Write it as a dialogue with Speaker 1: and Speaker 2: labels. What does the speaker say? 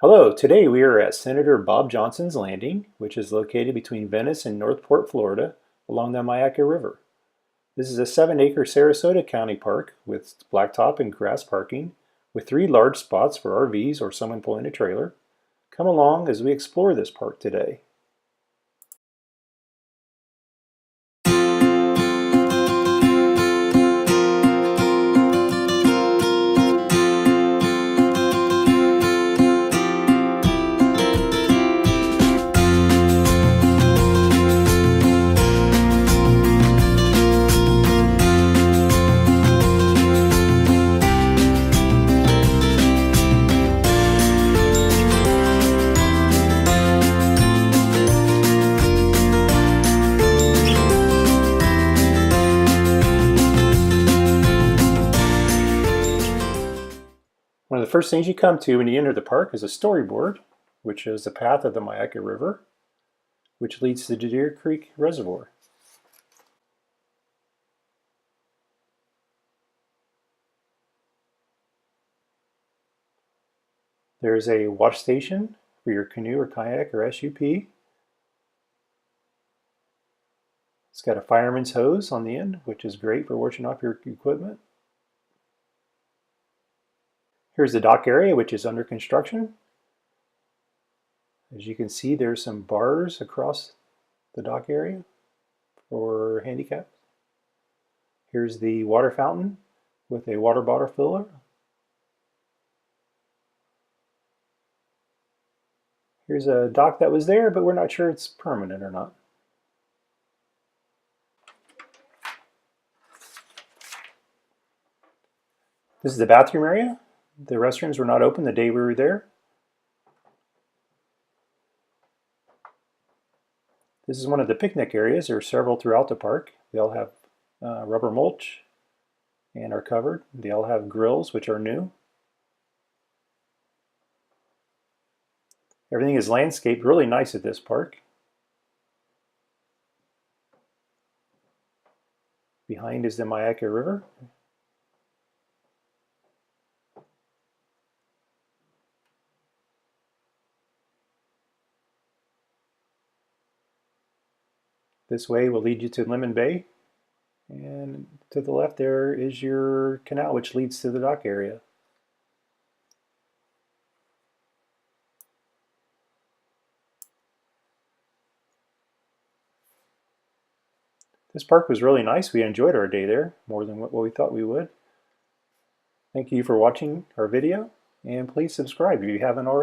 Speaker 1: Hello, today we are at Senator Bob Johnson's Landing, which is located between Venice and Northport, Florida, along the Myakka River. This is a 7-acre Sarasota County park with blacktop and grass parking, with 3 large spots for RVs or someone pulling a trailer. Come along as we explore this park today. One of the first things you come to when you enter the park is a storyboard, which shows the path of the Myakka River, which leads to the Deer Creek Reservoir. There's a wash station for your canoe or kayak or SUP. It's got a fireman's hose on the end, which is great for washing off your equipment. Here's the dock area, which is under construction. As you can see, there's some bars across the dock area for handicaps. Here's the water fountain with a water bottle filler. Here's a dock that was there, but we're not sure it's permanent or not. This is the bathroom area. The restrooms were not open the day we were there. This is one of the picnic areas. There are several throughout the park. They all have rubber mulch and are covered. They all have grills, which are new. Everything is landscaped really nice at this park. Behind is the Myakka River. This way will lead you to Lemon Bay, and to the left there is your canal, which leads to the dock area. This park was really nice. We enjoyed our day there more than what we thought we would. Thank you for watching our video, and please subscribe if you haven't already.